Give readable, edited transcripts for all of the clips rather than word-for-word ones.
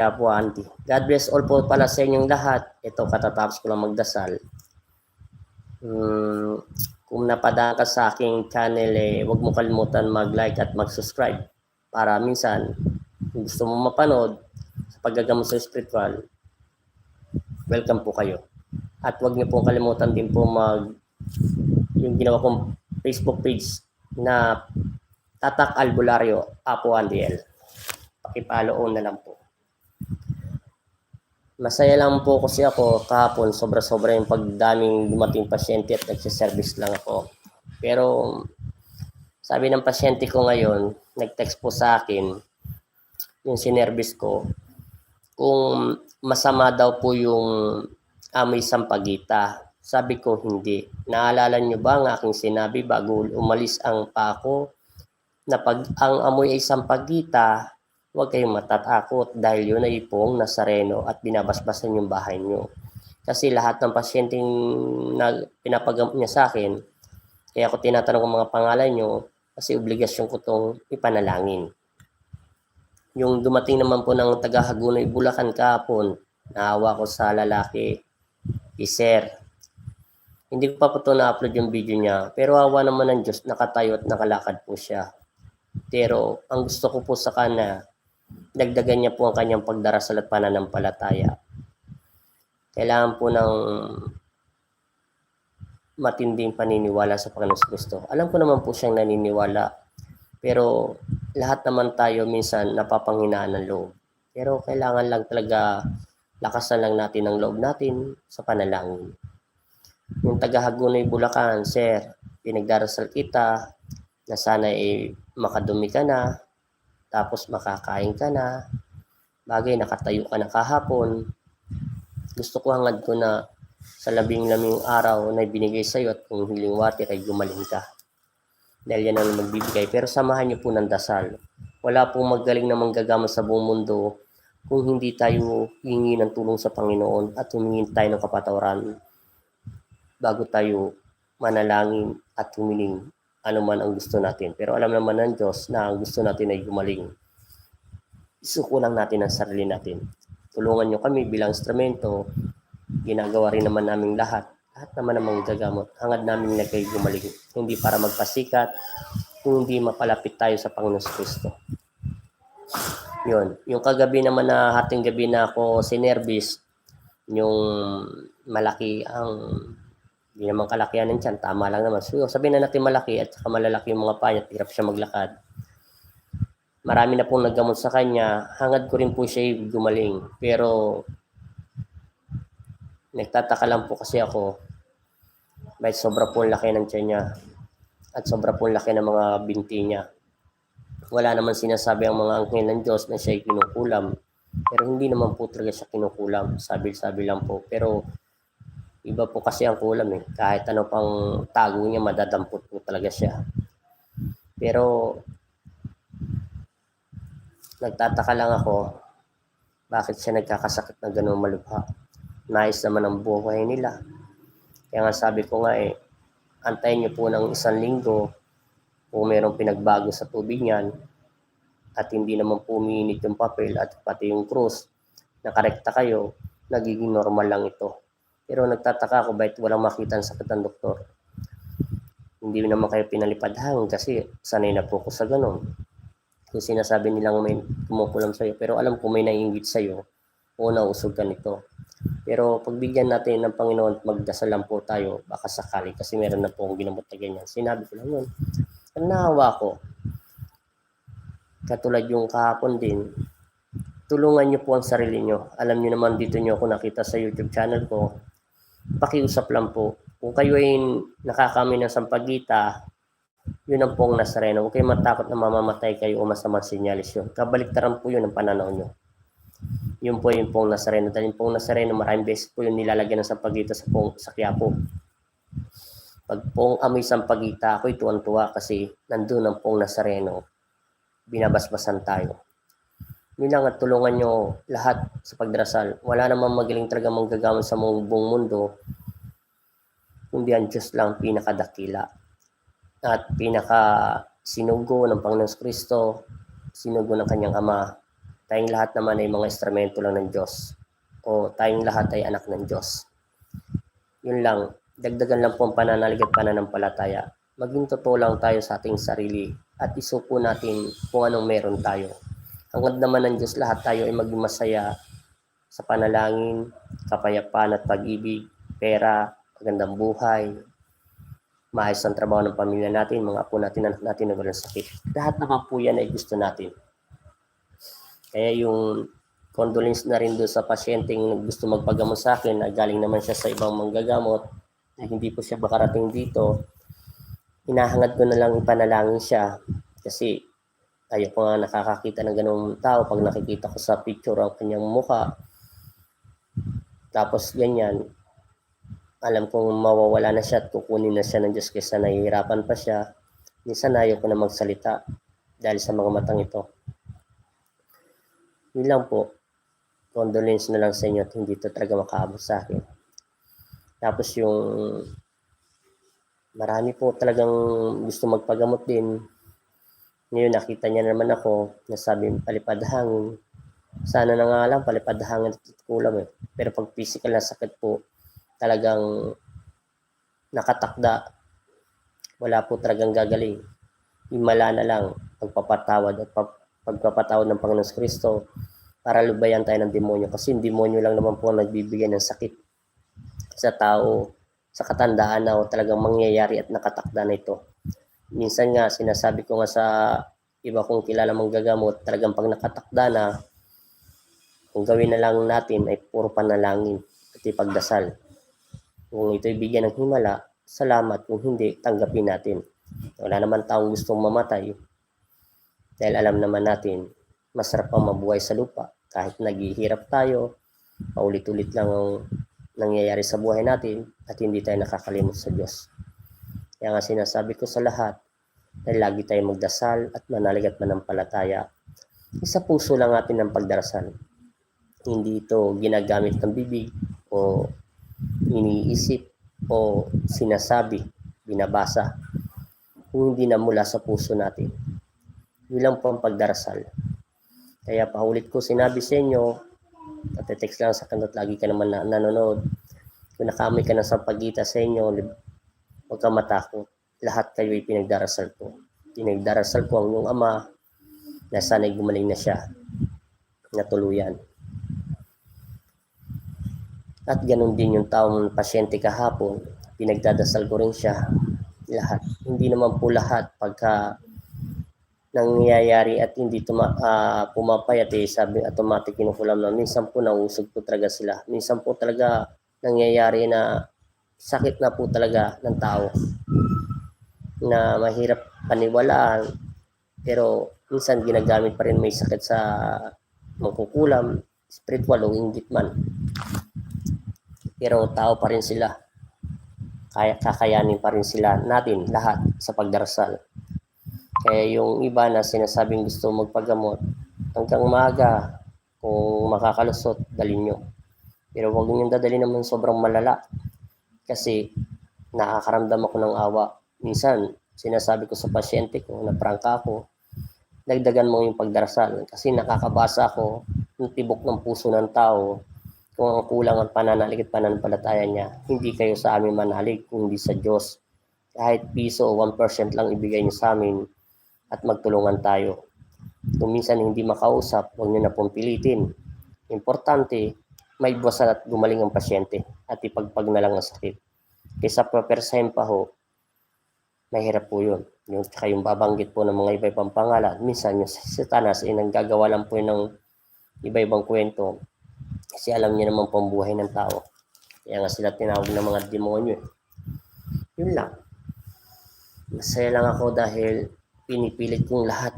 Kaya po, Auntie. God bless all po pala sa inyong lahat. Ito, katatapos ko lang magdasal. Kung napadaan ka sa aking channel, huwag mo kalimutan mag-like at mag-subscribe. Para minsan, kung gusto mo mapanood sa paggagamot sa spiritual, welcome po kayo. At huwag niyo pong kalimutan din po yung ginawa kong Facebook page na Tatak Albularyo, Apo Andiel. Pakipalo na lang po. Masaya lang po kasi ako kahapon, sobra-sobra yung pagdaming dumating pasyente at nagsiservice lang ako. Pero sabi ng pasyente ko ngayon, nag-text po sa akin, yung sinervice ko, kung masama daw po yung amoy sampagita. Sabi ko hindi. Naalala nyo ba ang aking sinabi bago umalis ang pako na pag ang amoy ay sampagita, huwag kayong matatakot dahil yun ay pong Nazareno at binabasbasan yung bahay nyo. Kasi lahat ng pasyenteng pinapagamot niya sa akin, kaya ako tinatanong ang mga pangalan nyo kasi obligasyon ko itong ipanalangin. Yung dumating naman po ng taga-Hagunoy, Bulacan kahapon, naawa ko sa lalaki, Sir. Hindi ko pa po ito na-upload yung video niya, pero awa naman ng Diyos, nakatayo at nakalakad po siya. Pero ang gusto ko po sa kanya, dagdagan niya po ang kanyang pagdarasal at pananampalataya. Kailangan po ng matinding paniniwala sa Panginoon Kristo. Alam ko naman po siyang naniniwala, pero lahat naman tayo minsan napapanghinaan ng loob. Pero kailangan lang talaga lakasan lang natin ang loob natin sa panalangin. Yung taga-Hagunoy, Bulacan, Sir, pinagdarasal kita na sana makadumi ka na, tapos makakain ka na, bagay nakatayo ka na kahapon. Gusto ko hangad ko na sa labing-laming araw na ibinigay sa iyo at kung healing water ay gumaling ka. Dahil yan ang magbibigay. Pero samahan niyo po ng dasal. Wala pong magaling na manggagamot sa buong mundo kung hindi tayo hingi ng tulong sa Panginoon at humingi tayo ng kapatawaran bago tayo manalangin at humiling ano man ang gusto natin. Pero alam naman ng Diyos na ang gusto natin ay gumaling. Isuko lang natin ang sarili natin. Tulungan nyo kami bilang instrumento. Ginagawa rin naman naming lahat. Lahat naman namang gagamot. Hangad namin na kayo gumaling. Hindi para magpasikat, kundi mapalapit tayo sa Panginoon Kristo. Yun. Yung kagabi naman na hating gabi na ako sinervice, yung malaki ang hindi naman kalakihan ng tiyan, tama lang naman. So, sabihin na natin malaki at saka malalaki yung mga paa niya, hirap siya maglakad. Marami na pong naggamot sa kanya, hangad ko rin po siya gumaling. Pero, nagtataka lang po kasi ako, dahil sobra po laki ng tiyan niya at sobra po laki ng mga binti niya. Wala naman sinasabi ang mga anghel ng Diyos na siya kinukulam. Pero hindi naman po talaga siya kinukulam. Sabi-sabi lang po. Pero, iba po kasi ang kulam Kahit ano pang tago niya, madadampot po talaga siya. Pero, nagtataka lang ako, bakit siya nagkakasakit na gano'ng malubha. Nais naman ang buhay nila. Kaya nga sabi ko nga antayin niyo po ng 1 linggo kung mayroong pinagbago sa tubig niyan at hindi naman po umiinit yung papel at pati yung krus, nakarekta kayo, nagiging normal lang ito. Pero nagtataka ako bakit walang makita ang sakit ng doktor. Hindi naman kayo pinalipadhan kasi sanay na po ko sa ganun. Kung sinasabi nilang may kumukulam sa'yo, pero alam ko may naiinggit sa'yo o nausog ka nito. Pero pagbigyan natin ng Panginoon at magdasal lang po tayo, baka sakali, kasi meron na po akong ginamot na ganyan. Sinabi ko lang yun. Ang nahawa ko, katulad yung kahapon din, tulungan niyo po ang sarili niyo. Alam niyo naman dito niyo ako nakita sa YouTube channel ko, pakiusap lang po. Kung kayo ay nakakami ng sampagita, yun ang pong Nazareno. Huwag kayo matakot na mamamatay kayo o masamang sinyalis yun. Kabaliktaran po yun ang pananaw nyo. Yun po yung pong Nazareno. Dahil yung pong Nazareno, maraming beses po yung nilalagyan ng sampagita sa Quiapo. Pag pong amoy sampagita, ako'y tuwan-tuwa kasi nandun ang pong Nazareno. Binabasbasan tayo. Yun lang at tulungan nyo lahat sa pagdarasal. Wala namang magaling talaga manggagamot sa buong mundo, kundi ang Diyos lang pinakadakila at pinaka sinugo ng Panginoon Kristo, sinugo ng kanyang Ama Tayong lahat naman ay mga instrumento lang ng Diyos. O tayong lahat ay anak ng Diyos. Yun lang, dagdagan lang po ang pananalig at pananampalataya. Maging totoo lang tayo sa ating sarili at isuko natin kung anong meron tayo. Hangad naman ng Diyos, lahat tayo ay maging masaya sa panalangin, kapayapaan at pag-ibig, pera, magandang buhay, maayos ang trabaho ng pamilya natin, mga apo natin, anak natin na walang sakit. Lahat naman po yan ay gusto natin. Kaya yung condolence na rin doon sa pasyenteng gusto magpagamot sa akin na galing naman siya sa ibang manggagamot na hindi po siya makarating dito, hinahangad ko na lang ipanalangin siya kasi ayoko nga nakakakita ng ganung tao pag nakikita ko sa picture ang kanyang mukha. Tapos ganyan, alam kong mawawala na siya at kukunin na siya ng Diyos kaysa nahihirapan pa siya. Minsan ayaw ko na magsalita dahil sa mga matang ito. Yun lang po. Condolence na lang sa inyo at hindi ito talaga makaabot sa akin. Tapos yung marami po talagang gusto magpagamot din. Ngayon nakita niya naman ako, nasabi palipad hangin. Sana na nga lang palipad hangin at kulam eh. Pero pag physical na sakit po, talagang nakatakda. Wala po talagang gagaling. Himala na lang pagpapatawad at pagpapatawad ng Panginoon Kristo para lubayan tayo ng demonyo. Kasi yung demonyo lang naman po ang nagbibigay ng sakit sa tao, sa katandaan na talagang mangyayari at nakatakda na ito. Minsan nga, sinasabi ko nga sa iba kong kilala manggagamot, talagang pag nakatakda na, kung gawin na lang natin ay puro panalangin at ipagdasal. Kung ito'y bigyan ng himala, salamat. Kung hindi, tanggapin natin. Wala naman taong gustong mamatay dahil alam naman natin masarap pang mabuhay sa lupa. Kahit naghihirap tayo, paulit-ulit lang ang nangyayari sa buhay natin at hindi tayo nakakalimot sa Diyos. Kaya nga sinasabi ko sa lahat, dahil lagi tayong magdasal at manalig at manampalataya. Sa puso lang natin ang pagdarasal. Hindi ito ginagamit ng bibig o iniisip o sinasabi, binabasa. Kung hindi na mula sa puso natin. Yun lang po ang pagdarasal. Kaya paulit ko sinabi sa inyo, text lang sa kanot, lagi ka naman nanonood. Kung nakamoy ka ng sampagita sa inyo, huwag ka matakot. Lahat kayo ay pinagdarasal ko. Pinagdarasal ko ang iyong ama na sana'y gumaling na siya na tuluyan. At ganun din yung taong pasyente kahapon, pinagdadasal ko rin siya. Lahat. Hindi naman po lahat pagka nangyayari at hindi pumapayat sabi automatic kinukulam na. Minsan po nausog po talaga sila. Minsan po talaga nangyayari na sakit na po talaga ng tao na mahirap paniwalaan, pero minsan ginagamit pa rin may sakit sa mangkukulam, spiritual o inggit man. Pero tao pa rin sila. Kakayanin pa rin sila natin lahat sa pagdarasal. Kaya yung iba na sinasabing gusto magpagamot, hanggang umaga, kung makakalusot, dalhin nyo. Pero huwag nyo dadalhin naman sobrang malala. Kasi nakakaramdam ako ng awa. Minsan, sinasabi ko sa pasyente ko, na prangka ako, dagdagan mo yung pagdarasal. Kasi nakakabasa ako ng tibok ng puso ng tao kung ang kulang ang pananalig at pananampalataya niya. Hindi kayo sa amin manalig, kung hindi sa Diyos. Kahit piso o 1% lang ibigay niyo sa amin at magtulungan tayo. Kung minsan hindi makausap, huwag niyo na pong pilitin. Importante, may buwasan at gumaling ang pasyente at ipagpag na lang ang sakit. Kaysa papersahin pa ho, mahirap po yun. Yung babanggit po ng mga iba-ibang pangalan, minsan yung satanas ay nanggagawa lang po ng iba-ibang kwento kasi alam niya naman po ang buhay ng tao. Kaya nga sila tinawag ng mga demonyo. Yun lang. Masaya lang ako dahil pinipilit kong lahat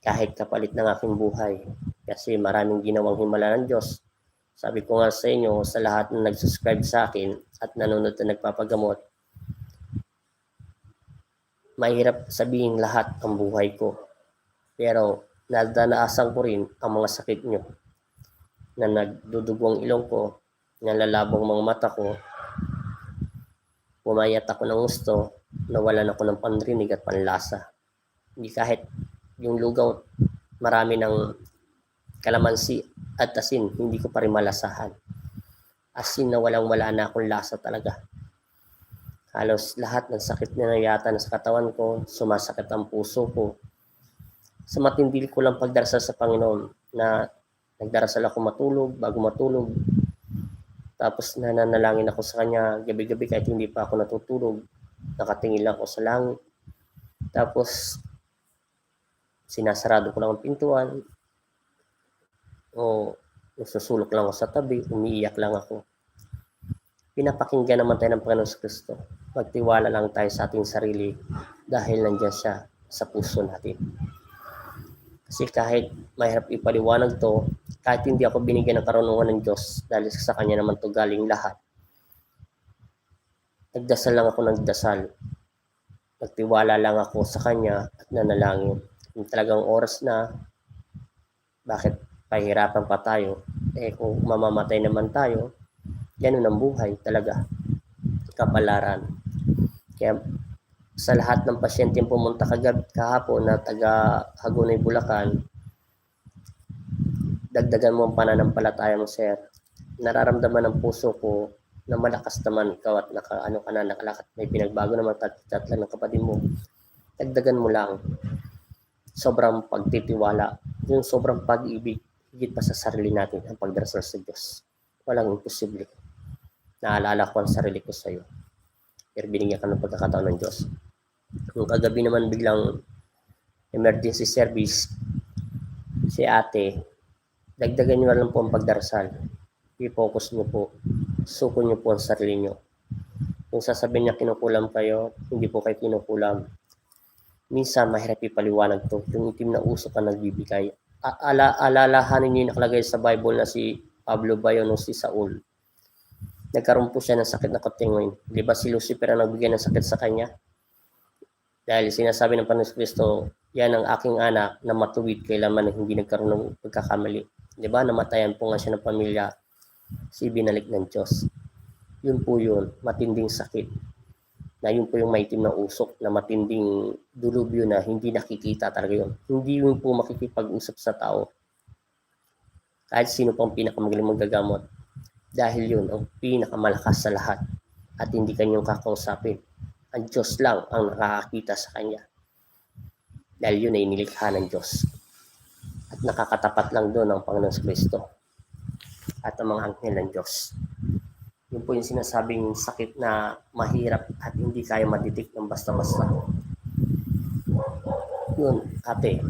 kahit kapalit ng aking buhay. Kasi maraming ginawang himala ng Diyos. Sabi ko nga sa inyo, sa lahat na nag-subscribe sa akin at nanonood na nagpapagamot, mahirap sabihin lahat ang buhay ko. Pero nadanaasan ko rin ang mga sakit nyo na nagdudugong ilong ko, nalalabong mga mata ko, pumayat ako ng gusto, nawalan ako ng panrinig at panlasa. Hindi kahit yung lugaw, marami ng kalamansi at asin, hindi ko pa rin malasahan. Asin na walang-wala na akong lasa talaga. Halos lahat ng sakit na yata na sa katawan ko, sumasakit ang puso ko. Sa matindi ko lang pagdarasal sa Panginoon na nagdarasal ako matulog, bago matulog. Tapos nananalangin ako sa Kanya gabi-gabi kahit hindi pa ako natutulog. Nakatingin lang ako sa langit. Tapos sinasarado ko lang ang pintuan o nasusulok lang ako sa tabi, umiiyak lang ako. Pinapakinggan naman tayo ng Panginoon Kristo. Magtiwala lang tayo sa ating sarili dahil nandiyan siya sa puso natin. Kasi kahit mahirap ipaliwanag to, kahit hindi ako binigyan ng karunungan ng Diyos dahil sa Kanya naman to galing lahat, nagdasal lang ako ng dasal. Nagtiwala lang ako sa Kanya at nanalangin. Yung talagang oras na, bakit pahirapan pa tayo? Kung mamamatay naman tayo, ganun ang buhay talaga. Kapalaran. Kaya sa lahat ng pasyente yung pumunta kahapon na taga Hagonoy, Bulacan, dagdagan mo ang pananampalataya mo, sir. Nararamdaman ng puso ko na malakas naman ikaw at nakalakad, may pinagbago naman tatlan ng kapatid mo. Dagdagan mo lang. Sobrang pagtitiwala, yung sobrang pag-ibig, higit pa sa sarili natin ang pagdarasal sa Diyos. Walang imposible. Naalala ko ang sarili ko sa iyo. Pero binigyan ka ng pagkakataon ng Diyos. Kung kagabi naman biglang emergency service, si ate, dagdagan nyo na lang po ang pagdarasal. I-focus nyo po. Suko nyo po ang sarili nyo. Kung sasabihin niya kinukulam kayo, hindi po kayo kinukulam. Minsan mahirap ipaliwanag to. Yung itim na usok ang nagbibigay. Alalahanin niyo yung nakalagay sa Bible na si Pablo Bayon o si Saul. Nagkaroon po siya ng sakit na katingoy. Di ba si Lucifer ang nagbigay ng sakit sa kanya? Dahil sinasabi ng Panginoon Kristo, yan ang aking anak na matuwid kailanman na hindi nagkaroon ng pagkakamali. Di ba? Namatayan po nga siya ng pamilya. Si binalik ng Diyos. Yun po yun. Matinding sakit. Na yun po yung maitim na usok na matinding dulubyo na hindi nakikita talaga yun. Hindi yun po makikipag-usap sa tao. Kahit sino pang pinakamagaling magagamot. Dahil yun ang pinakamalakas sa lahat at hindi kanyang kakausapin. Ang Diyos lang ang nakakakita sa kanya. Dahil yun ay nilikha ng Diyos. At nakakatapat lang doon ang Panginoon Kristo at ang mga anghel ng Diyos. Yun po yung sinasabing sakit na mahirap at hindi kaya madidik ng basta-basta. Yun, ate,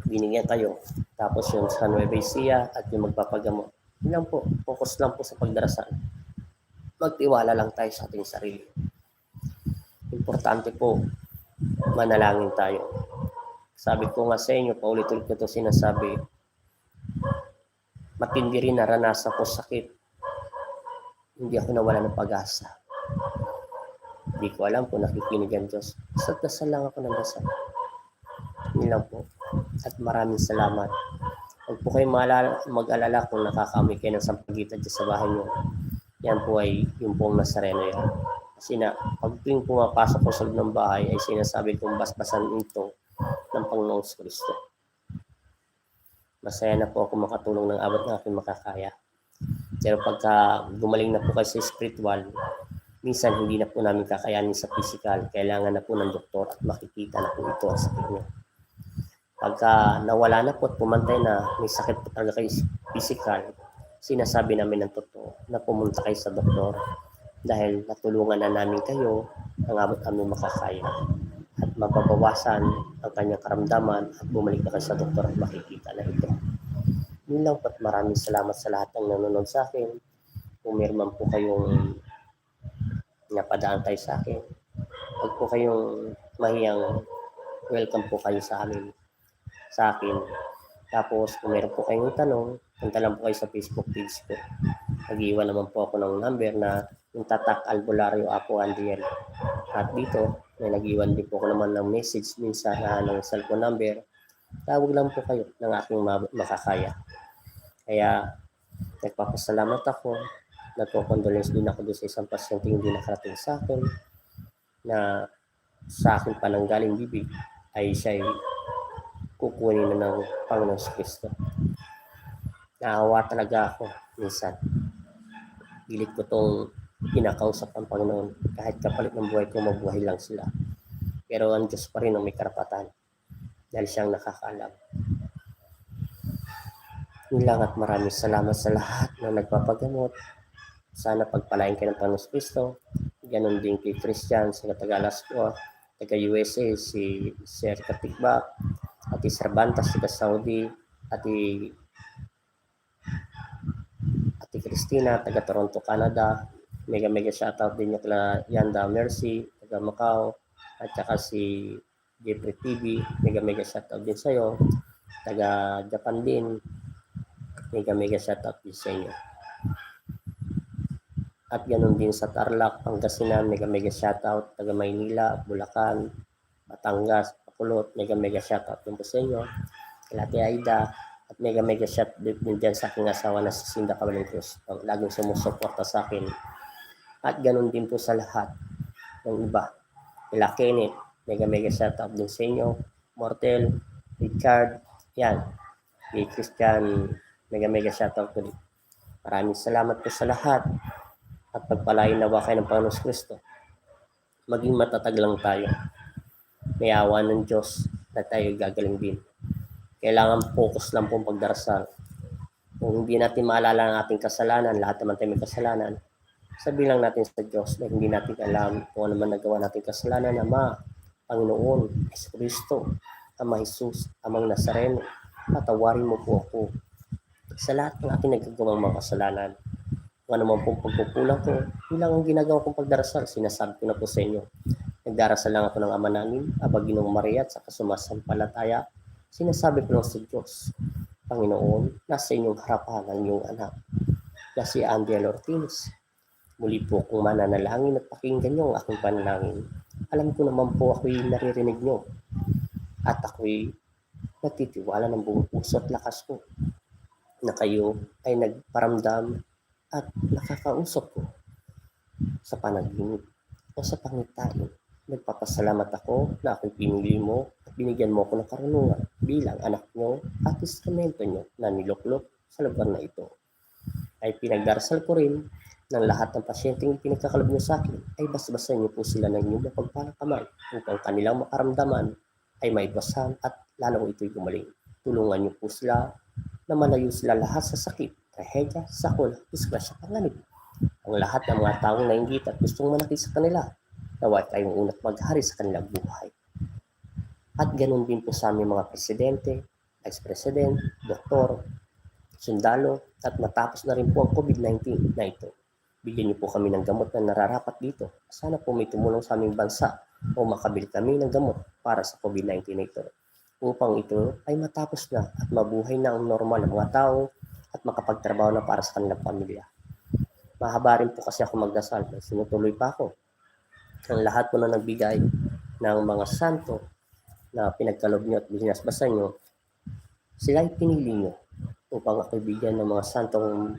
binigyan kayo. Tapos yung sa Nueva Ecija at yung magpapagamot. Yun lang po, focus lang po sa pagdarasal. Magtiwala lang tayo sa ating sarili. Importante po, manalangin tayo. Sabi ko nga sa inyo, paulit-ulit ko ito sinasabi, matindi rin naranasan ko sakit. Hindi ako nawala ng pag-asa. Hindi ko alam kung nakikinig ang Diyos. Basta dasal lang ako ng dasal. Yun lang po. At maraming salamat. Huwag po kayong mag-alala kung nakakaamoy kayo ng sampagitan dyan sa bahay nyo. Yan po ay yung pong Nazareno yan. Kasi na, pag tuwing pumapasok ko sa loob ng bahay, ay sinasabi kong basbasan ito ng Panginoong Kristo. Masaya na po ako makatulong ng abot ng aking makakaya. Pero pagka gumaling na po kayo sa spiritual, minsan hindi na po namin kakayanin sa physical. Kailangan na po ng doktor at makikita na po ito ang sakit nyo. Pagka nawala na po at pumantay na may sakit po talaga kayo physical, sinasabi namin ng totoo na pumunta kayo sa doktor dahil natulungan na namin kayo ang abot aming makakaya at mababawasan ang kanyang karamdaman at bumalik na kayo sa doktor at makikita na ito. Yun lang po at maraming salamat sa lahat ng nanonood sa akin. Kung meron man po kayong napadaan tayo sa akin, huwag po kayong mahiyang, welcome po kayo sa akin. Tapos kung meron po kayong tanong, punta lang po kayo sa Facebook page ko. Nag-iwan naman po ako ng number na yung Tatak Albulario Apo Andiel. At dito, may nag-iwan din po ako naman ng message minsan ng cellphone number. Tawag lang po kayo ng aking makakaya. Kaya nagpapasalamat ako. Nagpo-condolence din ako doon sa isang pasyente hindi nakarating sa akin na sa akin pananggaling bibig ay siya'y kukunin na ng Panginoon Kristo. Naawa talaga ako minsan. Pilit ko tong kinakausap ang Panginoon. Kahit kapalit ng buhay ko, mabuhay lang sila. Pero ang Diyos pa rin ang may karapatan dahil siyang nakakaalam. Yun lang at maraming salamat sa lahat na nagpapagamot. Sana pagpalain kayo ng Panginoon Kristo. Ganon din kay Christian sa taga-Alaska, taga-USA, si Sir Katikbak, Ati Cervantes, taga Saudi, Ati Christina, taga Toronto, Canada. Mega shoutout din niya kila Yanda Mercy, taga Macau, at saka si Jeffrey TV. Mega shoutout din sa'yo. Taga Japan din. Mega shoutout din sa inyo. At ganun din sa Tarlac, Pangasinan, mega shoutout. Taga Maynila, Bulacan, Batangas, Bacolod, mega shoutout din po sa inyo. Kila Ate Aida, at mega shout din dyan sa aking asawa na si Cinda Cabaling Cruz. Laging sumusuporta sa akin. At ganun din po sa lahat ng iba. Kila Kenneth, mega shoutout din sa inyo. Mortel, Richard, yan. Kay Christian, mega shoutout ko din. Maraming salamat po sa lahat. At pagpalain nawa kayo ng Panginoon Kristo. Maging matatag lang tayo. May awa ng Diyos na tayo gagaling din. Kailangan focus lang pong pagdarasal. Kung hindi natin maalala ang ating kasalanan, lahat naman tayo may kasalanan, sabihin lang natin sa Diyos na hindi natin alam kung ano man nagawa natin kasalanan. Ama, Panginoon, Kristo, Ama Jesus, Amang Nazareno, patawarin mo po ako sa lahat ng aking nagagawang mga kasalanan. Kung ano man pong pagkukulang ko, yun lang ang ginagawa kong pagdarasal. Sinasabi ko na po sa inyo. Nagdarasal lang ako ng Ama namin, Aba Ginoong Maria at sa kasumasampalataya. Sinasabi ko lang sa Diyos, Panginoon, nasa inyong harapan ang inyong anak na si Andrea Ortiz. Muli po kung mananalangin at pakinggan niyo ang aking panalangin. Alam ko naman po ako'y naririnig niyo at ako'y nagtitiwala ng buong puso at lakas ko na kayo ay nagparamdam at nakakausap ko sa panaginip o sa pangitain. Nagpapasalamat ako na ako'y pinili mo at binigyan mo ako ng karunungan bilang anak nyo at instrumento nyo na niluklok sa lugar na ito. Ay pinagdarasal ko rin ng lahat ng pasyenteng pinagkakalob nyo sa akin ay basbasan nyo po sila ng inyong mapagpalang kamay upang kanilang makaramdaman ay maibasan at lalong ito'y gumaling. Tulungan nyo po sila na malayo sila lahat sa sakit, trahedya, sakol, disgrasya, panganib. Ang lahat ng mga taong nainggit at gustong manakit sa kanila, naway kayong unat maghari sa kanilang buhay. At ganun din po sa aming mga presidente, vice-president, doktor, sundalo, at matapos na rin po ang COVID-19 na ito. Bigyan niyo po kami ng gamot na nararapat dito. Sana po may tumulong sa aming bansa o makabili kami ng gamot para sa COVID-19 na ito. Upang ito ay matapos na at mabuhay na ang normal ng mga tao at makapagtrabaho na para sa kanilang pamilya. Mahaba rin po kasi ako magdasal. Sinutuloy pa ako. Ang lahat po na nagbigay ng mga santo na pinagkalob nyo at binasbasan nyo, sila ay pinili nyo upang ako'y bigyan ng mga santong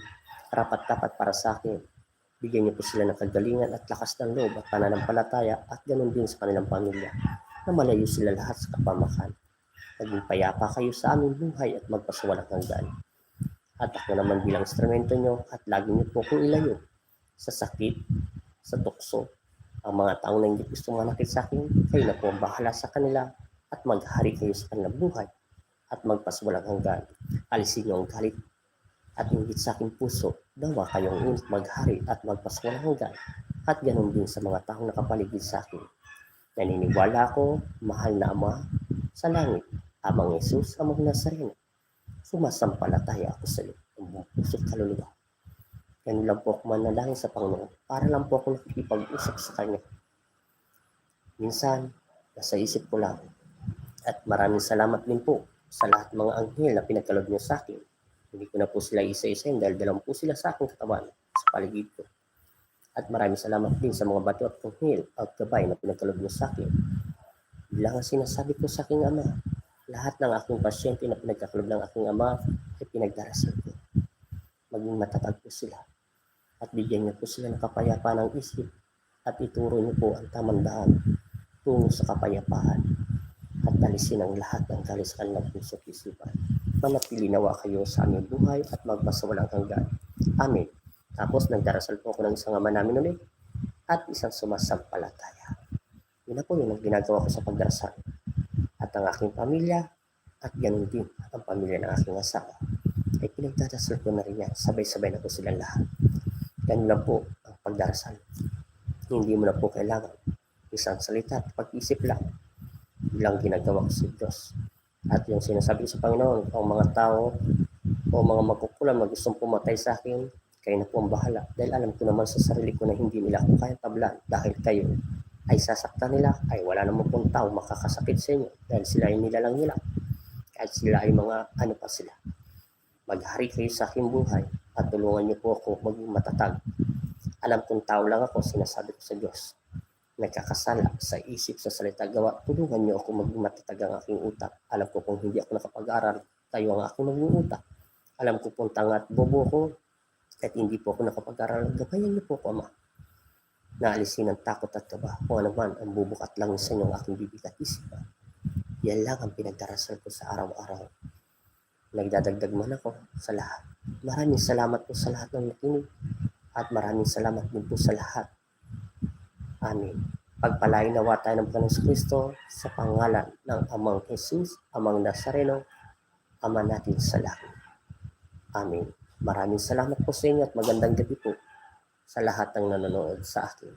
rapat-dapat para sa akin. Bigyan niyo po sila ng kagalingan at lakas ng loob at pananampalataya at ganun din sa kanilang pamilya na malayo sila lahat sa kapamakan. Maging payapa kayo sa aming buhay at magpasawalang hanggan. At ako naman bilang instrumento nyo at lagi niyo po kong ilayo sa sakit, sa tukso. Ang mga taong na hindi gusto manakit sa akin, kayo na po ang bahala sa kanila at maghari kayo sa kanilang buhay at magpasawalang hanggan. Alisin niyo ang galit at inggit sa aking puso, dawa kayong unit maghari at magpasawalang hanggan. At ganun din sa mga taong nakapaligid sa akin. Naniniwala ako, mahal na Ama sa langit, Amang Jesus, Amang Nazareno. Sumasampalataya ako sa iyo, ang buong puso at kaluluwa. Ganun lang po ako manalangin sa Panginoon para lang po ako nakikipag-usap sa Kanya. Minsan, nasa isip ko lang. At maraming salamat din po sa lahat ng mga anghel na pinagkalob niyo sa akin. Hindi ko na po sila isa-isahin dahil dalang po sila sa aking katawan sa paligid ko. At maraming salamat din sa mga bato at anghel at gabay na pinagkalob niyo sa akin. Bilang ang sinasabi ko sa aking Ama, lahat ng aking pasyente na pinagkakalob ng aking Ama ay pinagdarasal ko. Maging matatag po sila at bigyan niyo po sila ng kapayapaan ng isip at ituro niyo po ang tamang daan tungo sa kapayapaan at alisin ang lahat ng galit sa kanilang puso at isipan. manatili nawa kayo sa aming buhay at magpasawalang hanggan. Amen. Tapos nagdarasal po ako ng isang ama namin ulit at isang sumasampalataya. Yun na po yun ang ginagawa ko sa pagdarasal. At ang aking pamilya at ganun din ang pamilya ng aking asawa ay pinagdarasal ko na rin yan. Sabay-sabay na po silang lahat. Ganun lang po ang pagdarasal. Hindi mo na po kailangan isang salita at pag-isip lang. Bilang ginagawa ko sa Diyos. At yung sinasabi ko sa Panginoon, ang mga tao o mga magkukulam na gustong pumatay sa akin, kayo na po ang bahala. Dahil alam ko naman sa sarili ko na hindi nila ako kaya tablan. Dahil kayo ay sasaktan nila, ay wala naman pong tao makakasakit sa inyo. Dahil sila ay nilalang nila. Kahit sila ay mga ano pa sila. Maghari kayo sa aking buhay at tulungan niyo po ako maging matatag. Alam kong tao lang ako, sinasabi ko sa Diyos. Nagkakasala sa isip, sa salita, gawa. Tulungan niyo ako maging matatag ang aking utak. Alam ko kung hindi ako nakapag-aral, kayo ang aking maging utak. Alam ko kung tanga at bobo ko, at hindi po ako nakapag-aral. Gabayan niyo po ako, Ama. Naalisin ang takot at kaba. Kung ano man ang bubukat lang sa inyo ang aking bibig at isipan. Yan lang ang pinagdarasal ko sa araw-araw. Nagdadagdag man ako sa lahat. Maraming salamat po sa lahat ng nakinig. At maraming salamat din po sa lahat. Amen. Pagpalain nawa tayo ng Panginoon Kristo sa pangalan ng Amang Jesus, Amang Nazareno, Ama natin sa langit. Amen. Maraming salamat po sa inyo at magandang gabi po sa lahat ng nanonood sa akin.